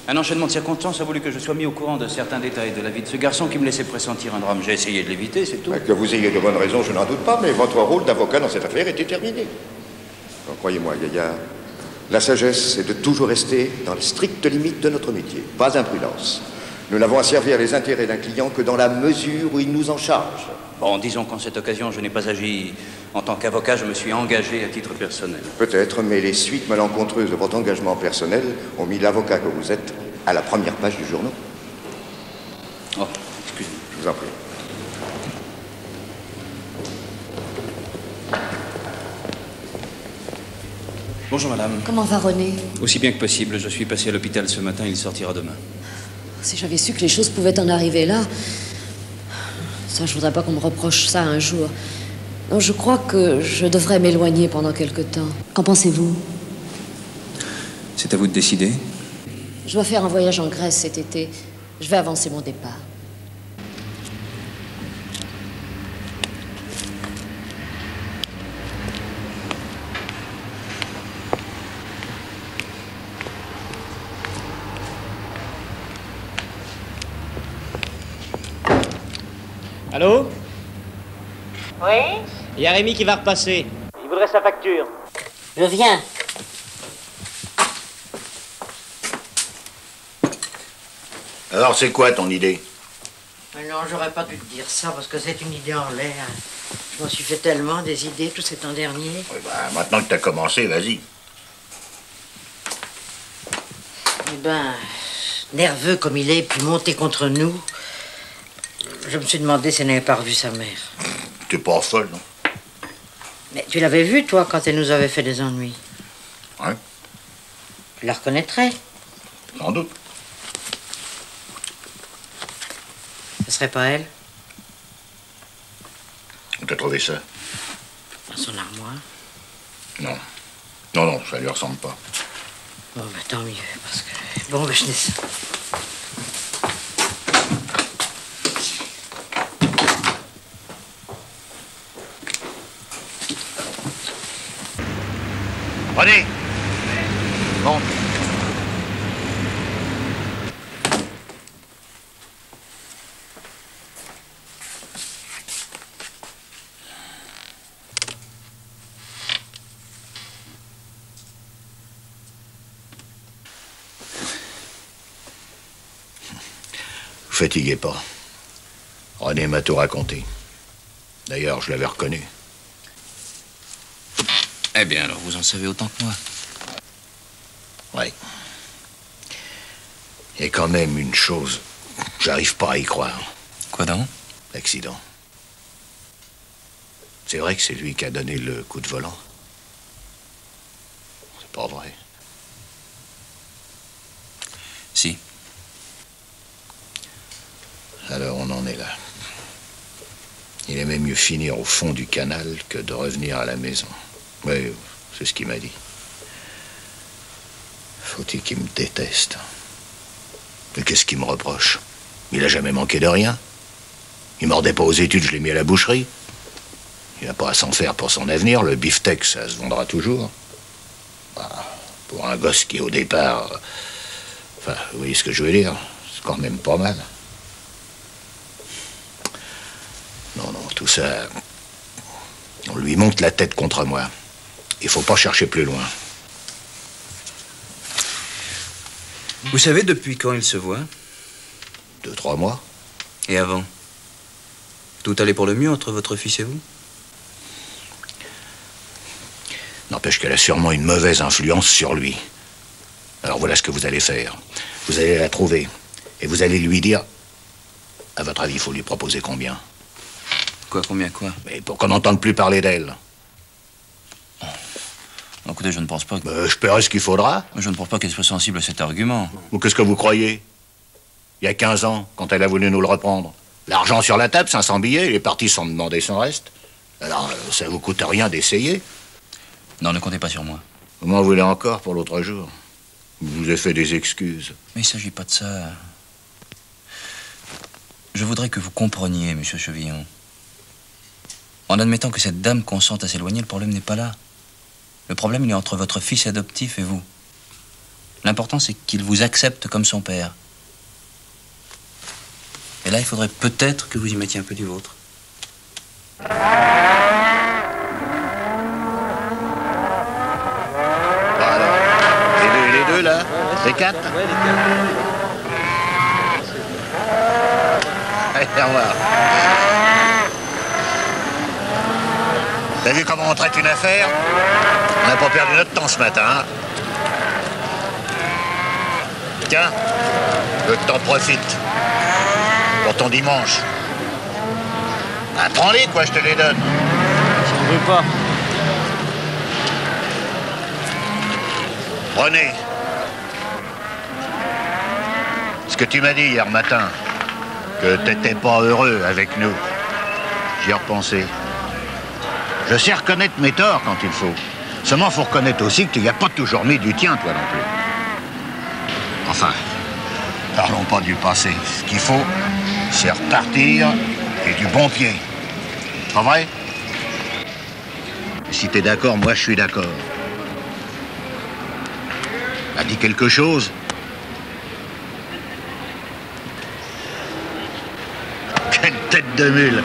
Un enchaînement de circonstances a voulu que je sois mis au courant de certains détails de la vie de ce garçon qui me laissait pressentir un drame. J'ai essayé de l'éviter, c'est tout. Que vous ayez de bonnes raisons, je n'en doute pas, mais votre rôle d'avocat dans cette affaire était terminé. Donc, croyez-moi, gaillard, la sagesse, c'est de toujours rester dans les strictes limites de notre métier. Pas imprudence. Nous n'avons à servir les intérêts d'un client que dans la mesure où il nous en charge. Bon, disons qu'en cette occasion, je n'ai pas agi en tant qu'avocat, je me suis engagé à titre personnel. Peut-être, mais les suites malencontreuses de votre engagement personnel ont mis l'avocat que vous êtes à la première page du journal. Oh, excusez-moi. Je vous en prie. Bonjour, madame. Comment va René? Aussi bien que possible. Je suis passé à l'hôpital ce matin, il sortira demain. Si j'avais su que les choses pouvaient en arriver là... Ça, je voudrais pas qu'on me reproche ça un jour. Non, je crois que je devrais m'éloigner pendant quelque temps. Qu'en pensez-vous? C'est à vous de décider. Je dois faire un voyage en Grèce cet été. Je vais avancer mon départ. Allô? Oui? Il y a Rémi qui va repasser. Il voudrait sa facture. Je viens. Alors, c'est quoi ton idée? Mais non, j'aurais pas dû te dire ça parce que c'est une idée en l'air. Je m'en suis fait tellement des idées tout cet an dernier. Oui, bah, maintenant que t'as commencé, vas-y. Eh ben, nerveux comme il est, puis monté contre nous, je me suis demandé s'il n'avait pas revu sa mère. T'es pas folle, non? Mais tu l'avais vue, toi, quand elle nous avait fait des ennuis. Ouais. Tu la reconnaîtrais? Sans doute. Ce serait pas elle? Où t'as trouvé ça? Dans son armoire. Non. Non, ça lui ressemble pas. Bon, ben tant mieux, parce que... Bon, ben je descends. René! Monte. Vous fatiguez pas. René m'a tout raconté. D'ailleurs, je l'avais reconnu. Eh bien, alors, vous en savez autant que moi. Oui. Il y a quand même une chose, j'arrive pas à y croire. Quoi donc? L'accident. C'est vrai que c'est lui qui a donné le coup de volant? C'est pas vrai. Si. Alors on en est là. Il aimait mieux finir au fond du canal que de revenir à la maison. Oui, c'est ce qu'il m'a dit. Faut-il qu'il me déteste? Mais qu'est-ce qu'il me reproche? Il a jamais manqué de rien. Il mordait pas aux études, je l'ai mis à la boucherie. Il n'a pas à s'en faire pour son avenir. Le beefsteak, ça se vendra toujours. Ah, pour un gosse qui, au départ... Enfin, vous voyez ce que je veux dire? C'est quand même pas mal. Non, non, tout ça... On lui monte la tête contre moi. Il faut pas chercher plus loin. Vous savez depuis quand ils se voient? 2-3 mois. Et avant? Tout allait pour le mieux entre votre fils et vous? N'empêche qu'elle a sûrement une mauvaise influence sur lui. Alors voilà ce que vous allez faire. Vous allez la trouver. Et vous allez lui dire... À votre avis, il faut lui proposer combien? Quoi, combien quoi? Mais pour qu'on n'entende plus parler d'elle. Écoutez, je ne pense pas que... je paierai ce qu'il faudra. Je ne pense pas qu'elle soit sensible à cet argument. Ou qu'est-ce que vous croyez? Il y a 15 ans, quand elle a voulu nous le reprendre. L'argent sur la table, 500 billets, il est parti sans demander son reste. Alors, ça vous coûte rien d'essayer? Non, ne comptez pas sur moi. Vous m'en voulez encore pour l'autre jour? Je vous ai fait des excuses. Mais il ne s'agit pas de ça. Je voudrais que vous compreniez, monsieur Chevillon. En admettant que cette dame consente à s'éloigner, le problème n'est pas là. Le problème, il est entre votre fils adoptif et vous. L'important, c'est qu'il vous accepte comme son père. Et là, il faudrait peut-être que vous y mettiez un peu du vôtre. Voilà. Les deux, là? Les 4? Ouais, les 4. Allez, au revoir. T'as vu comment on traite une affaire? On n'a pas perdu notre temps ce matin, hein? Tiens, le temps profite. Pour ton dimanche. Ah, prends-les, quoi, je te les donne. J'en veux pas. René. Ce que tu m'as dit hier matin, que t'étais pas heureux avec nous, j'y ai repensé. Je sais reconnaître mes torts quand il faut. Seulement, faut reconnaître aussi que tu n'y as pas toujours mis du tien, toi non plus. Enfin, parlons pas du passé. Ce qu'il faut, c'est repartir et du bon pied. Pas vrai? Si t'es d'accord, moi je suis d'accord. T'as dit quelque chose? Quelle tête de mule!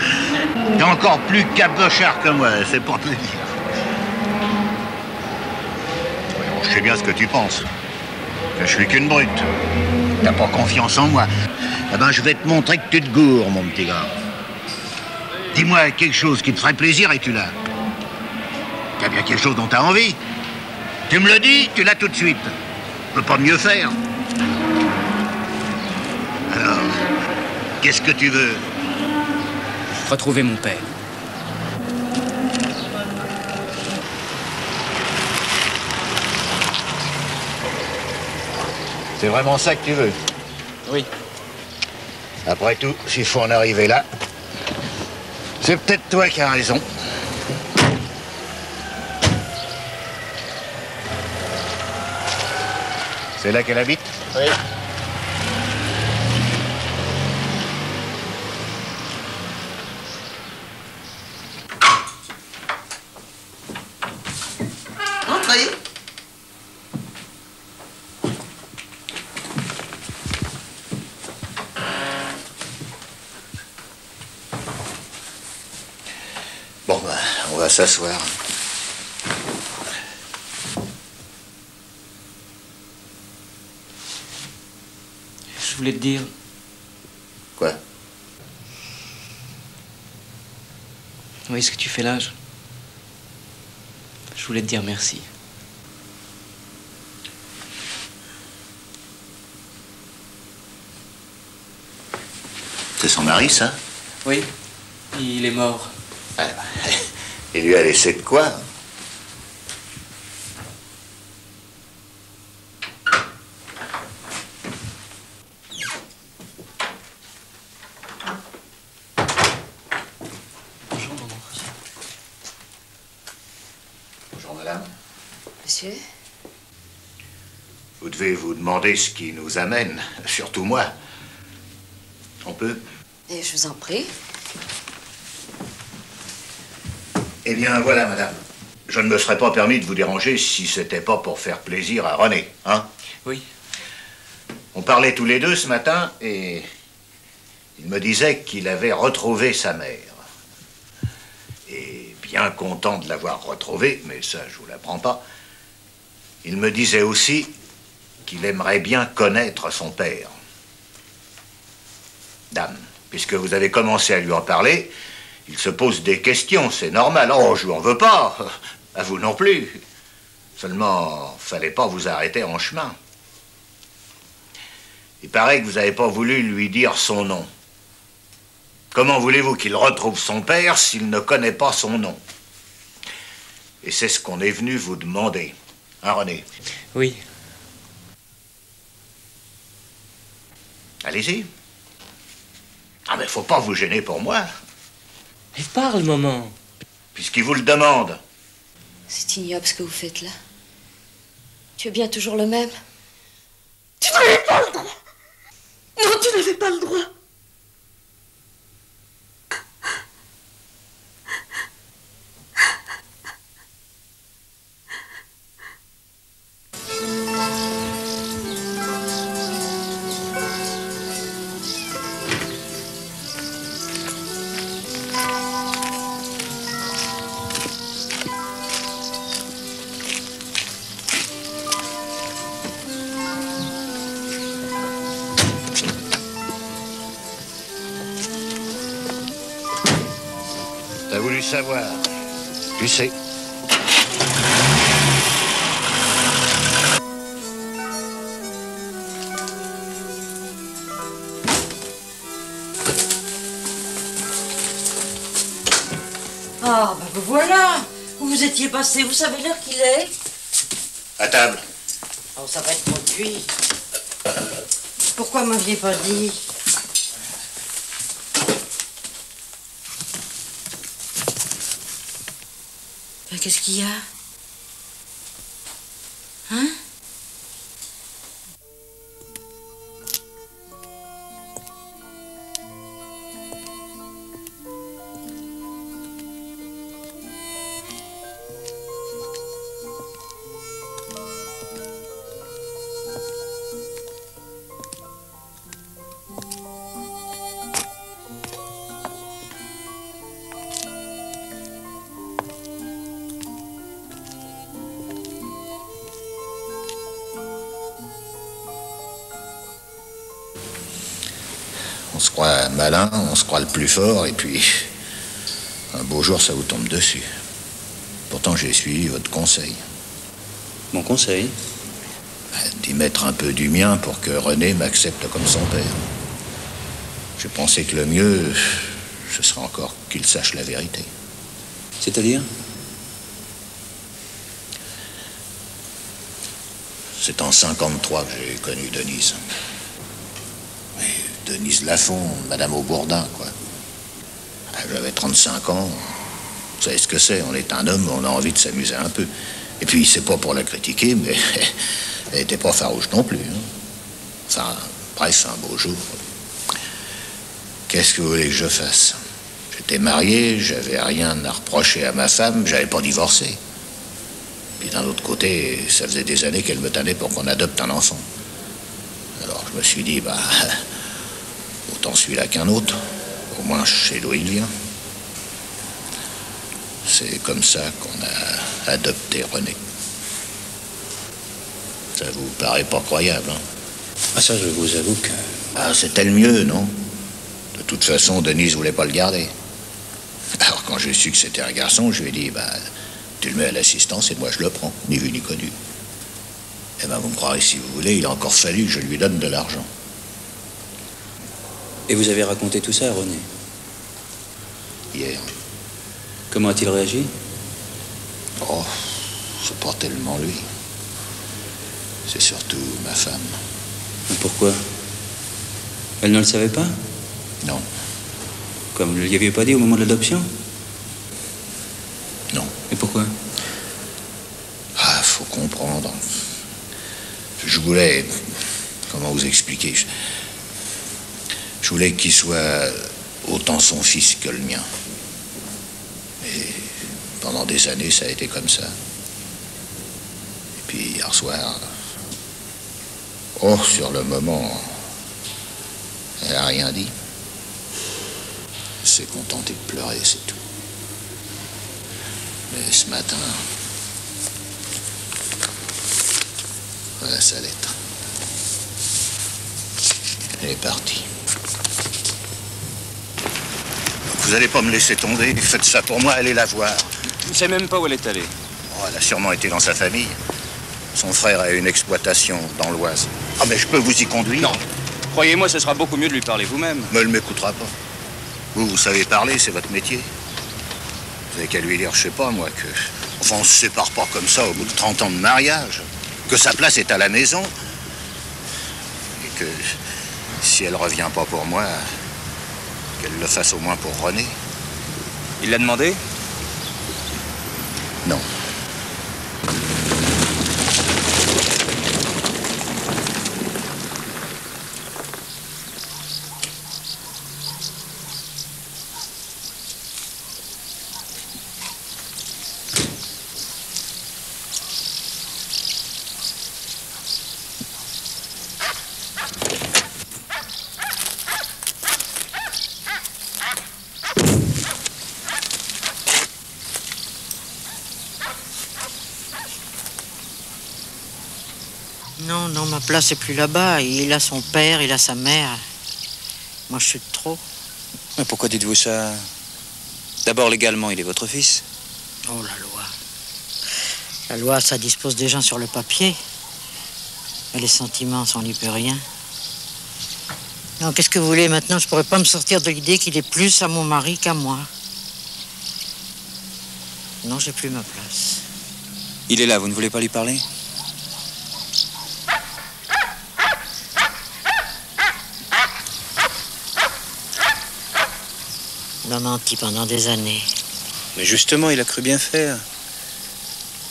T'es encore plus cabochard que moi, c'est pour te le dire. Je sais bien ce que tu penses. Que je suis qu'une brute. T'as pas confiance en moi. Eh ben, je vais te montrer que tu te gourres, mon petit gars. Dis-moi quelque chose qui te ferait plaisir et tu l'as. T'as bien quelque chose dont t'as envie. Tu me le dis, tu l'as tout de suite. Je peux pas mieux faire. Alors, qu'est-ce que tu veux? Retrouver mon père. C'est vraiment ça que tu veux? Oui. Après tout, s'il faut en arriver là, c'est peut-être toi qui as raison. C'est là qu'elle habite? Oui. Entrez. Bon, ben, on va s'asseoir. Je voulais te dire... Quoi? Oui, ce que tu fais là, je voulais te dire merci. C'est son mari, ça? Oui, il est mort. Il lui a laissé de quoi? Bonjour, madame. Monsieur? Vous devez vous demander ce qui nous amène, surtout moi. On peut? Et je vous en prie. Eh bien, voilà, madame. Je ne me serais pas permis de vous déranger si c'était pas pour faire plaisir à René, hein? Oui. On parlait tous les deux ce matin et il me disait qu'il avait retrouvé sa mère. Et bien content de l'avoir retrouvée, mais ça, je vous l'apprends pas, il me disait aussi qu'il aimerait bien connaître son père. Dame, puisque vous avez commencé à lui en parler, il se pose des questions, c'est normal. Oh, je lui en veux pas. À vous non plus. Seulement, fallait pas vous arrêter en chemin. Il paraît que vous n'avez pas voulu lui dire son nom. Comment voulez-vous qu'il retrouve son père s'il ne connaît pas son nom? Et c'est ce qu'on est venu vous demander. Hein, René? Oui. Allez-y. Ah, mais faut pas vous gêner pour moi. Mais parle, maman. Puisqu'il vous le demande. C'est ignoble ce que vous faites là. Tu es bien toujours le même? Tu n'avais pas le droit. Non, tu n'avais pas le droit. T'as voulu savoir. Tu sais. Ah, bah vous voilà. Où vous étiez passé? Vous savez l'heure qu'il est? À table. Oh, ça va être trop cuit. Pourquoi m'aviez pas dit? Qu'est-ce qu'il y a? Hein? On se croit malin, on se croit le plus fort, et puis un beau jour, ça vous tombe dessus. Pourtant, j'ai suivi votre conseil. Mon conseil? D'y mettre un peu du mien pour que René m'accepte comme son père. J'ai pensé que le mieux, ce serait encore qu'il sache la vérité. C'est-à-dire? C'est en 53 que j'ai connu Denise. Denise Lafont, Madame Aubourdin, quoi. J'avais 35 ans. Vous savez ce que c'est, on est un homme, on a envie de s'amuser un peu. Et puis, c'est pas pour la critiquer, mais elle était pas farouche non plus. Hein. Enfin, bref, un beau jour. Qu'est-ce que vous voulez que je fasse? J'étais marié, j'avais rien à reprocher à ma femme, j'avais pas divorcé. Puis d'un autre côté, ça faisait des années qu'elle me tannait pour qu'on adopte un enfant. Alors, je me suis dit, bah... autant celui-là qu'un autre, au moins je sais d'où il vient. C'est comme ça qu'on a adopté René. Ça vous paraît pas croyable, hein? Ah ça, je vous avoue que... Ah, c'était le mieux, non? De toute façon, Denise voulait pas le garder. Alors quand j'ai su que c'était un garçon, je lui ai dit, bah, tu le mets à l'assistance et moi je le prends, ni vu ni connu. Eh ben, vous me croirez si vous voulez, il a encore fallu que je lui donne de l'argent. Et vous avez raconté tout ça à René? Hier. Comment a-t-il réagi? Oh, c'est pas tellement lui. C'est surtout ma femme. Mais pourquoi? Elle ne le savait pas? Non. Comme vous ne lui aviez pas dit au moment de l'adoption? Non. Et pourquoi? Ah, faut comprendre. Je voulais... Comment vous expliquer? Je voulais qu'il soit autant son fils que le mien. Et pendant des années, ça a été comme ça. Et puis hier soir... Oh, sur le moment, elle n'a rien dit. Elle s'est contentée de pleurer, c'est tout. Mais ce matin... Voilà sa lettre. Elle est partie. Vous allez pas me laisser tomber. Faites ça pour moi, allez la voir. Je ne sais même pas où elle est allée. Oh, elle a sûrement été dans sa famille. Son frère a une exploitation dans l'Oise. Ah, mais je peux vous y conduire? Non. Croyez-moi, ce sera beaucoup mieux de lui parler vous-même. Mais elle ne m'écoutera pas. Vous savez parler, c'est votre métier. Vous avez qu'à lui dire, je sais pas, moi, que... Enfin, on se sépare pas comme ça au bout de 30 ans de mariage. Que sa place est à la maison. Et que si elle revient pas pour moi, qu'elle le fasse au moins pour René. Il l'a demandé? Non. Non, ma place est plus là-bas. Il a son père, il a sa mère. Moi, je suis de trop. Mais pourquoi dites-vous ça? D'abord, légalement, il est votre fils. Oh, la loi. La loi, ça dispose des gens sur le papier. Mais les sentiments, ça, on n'y peut rien. Non, qu'est-ce que vous voulez maintenant? Je pourrais pas me sortir de l'idée qu'il est plus à mon mari qu'à moi. Non, j'ai plus ma place. Il est là, vous ne voulez pas lui parler? Il m'a menti pendant des années. Mais justement, il a cru bien faire.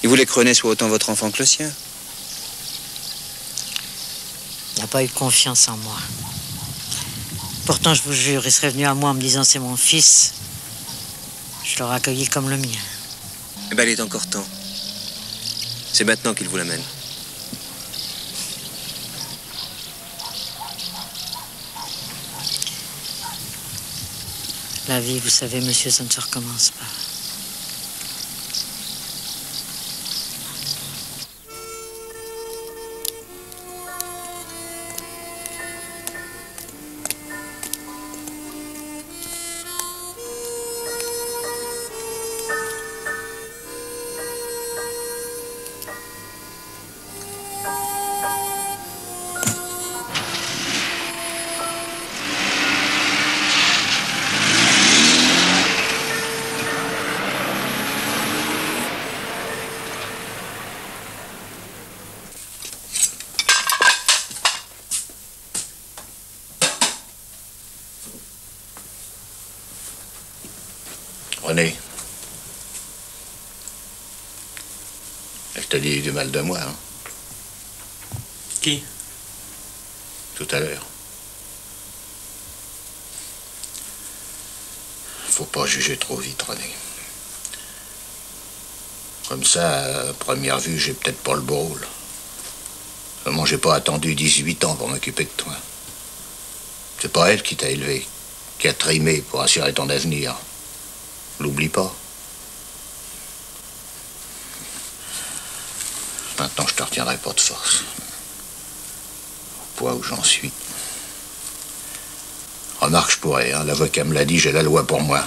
Il voulait que René soit autant votre enfant que le sien. Il n'a pas eu confiance en moi. Pourtant, je vous jure, il serait venu à moi en me disant c'est mon fils. Je l'aurais accueilli comme le mien. Eh ben, il est encore temps. C'est maintenant qu'il vous l'amène. La vie, vous savez, monsieur, ça ne se recommence pas. René, elle te dit du mal de moi, hein? Qui? Tout à l'heure. Faut pas juger trop vite, René. Comme ça, à première vue, j'ai peut-être pas le beau rôle. Seulement, j'ai pas attendu 18 ans pour m'occuper de toi. C'est pas elle qui t'a élevé, qui a trimé pour assurer ton avenir. L'oublie pas. Maintenant, je te retiendrai pas de force. Au point où j'en suis. Remarque, je pourrais, hein. L'avocat me l'a dit, j'ai la loi pour moi.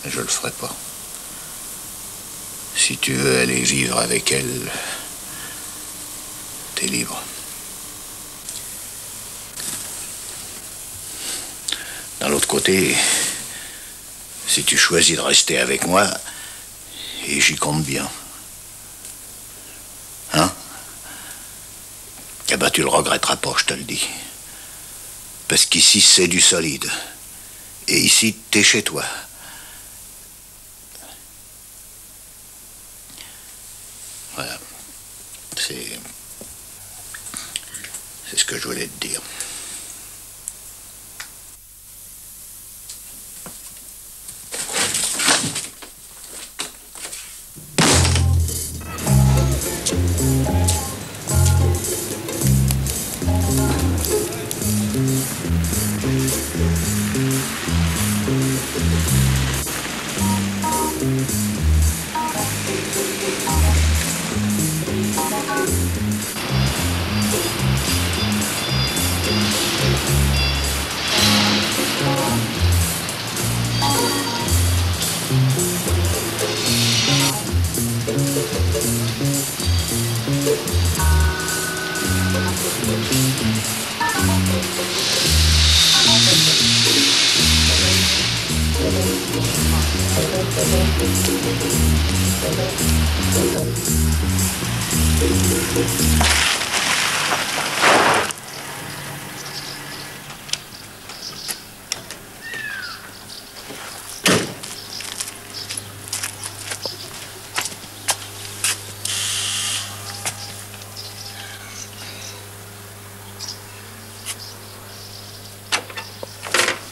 Mais je le ferai pas. Si tu veux aller vivre avec elle, t'es libre. l'autre côté, si tu choisis de rester avec moi, et j'y compte bien. Hein? Eh ben, tu le regretteras pas, je te le dis. Parce qu'ici, c'est du solide. Et ici, t'es chez toi. Voilà. C'est ce que je voulais te dire.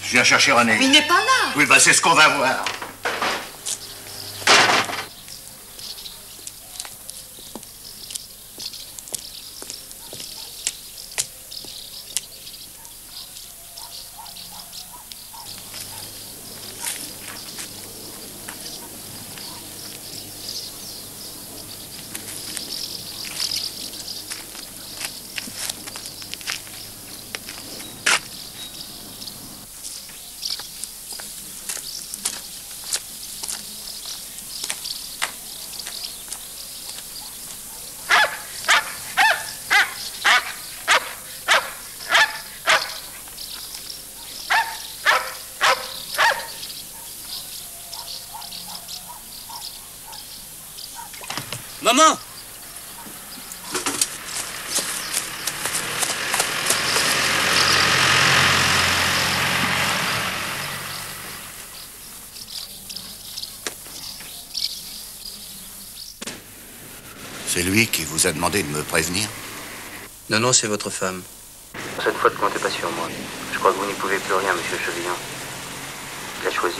Je viens chercher René. Mais il n'est pas là. Oui, bah c'est ce qu'on va voir. Maman! C'est lui qui vous a demandé de me prévenir? Non, non, c'est votre femme. Cette fois, ne comptez pas sur moi. Je crois que vous n'y pouvez plus rien, monsieur Chevillon. Il a choisi.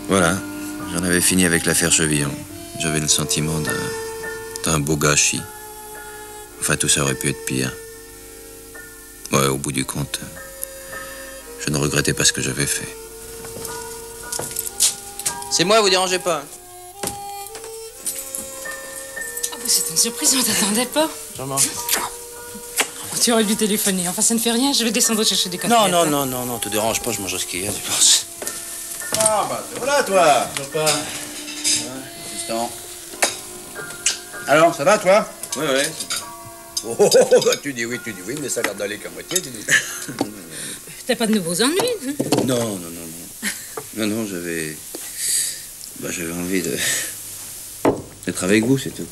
Voilà, j'en avais fini avec l'affaire Chevillon. J'avais le sentiment d'un beau gâchis. Enfin, tout ça aurait pu être pire. Ouais, au bout du compte, je ne regrettais pas ce que j'avais fait. C'est moi, vous dérangez pas. Oh, bah, c'est une surprise, on t'attendait pas. Jean-Marc. Tu aurais dû téléphoner. Enfin, ça ne fait rien, je vais descendre chercher des côtelettes. Non, te dérange pas, je mange ce qu'il y a, tu penses. Ah, bah, voilà, toi. Papa. Assistant. Alors, ça va, toi? Oui, oui. Oh, bah, tu dis oui, mais ça a l'air d'aller qu'à moitié, tu dis. T'as pas de nouveaux ennuis, hein? Non, j'avais envie d'être avec vous, c'est tout.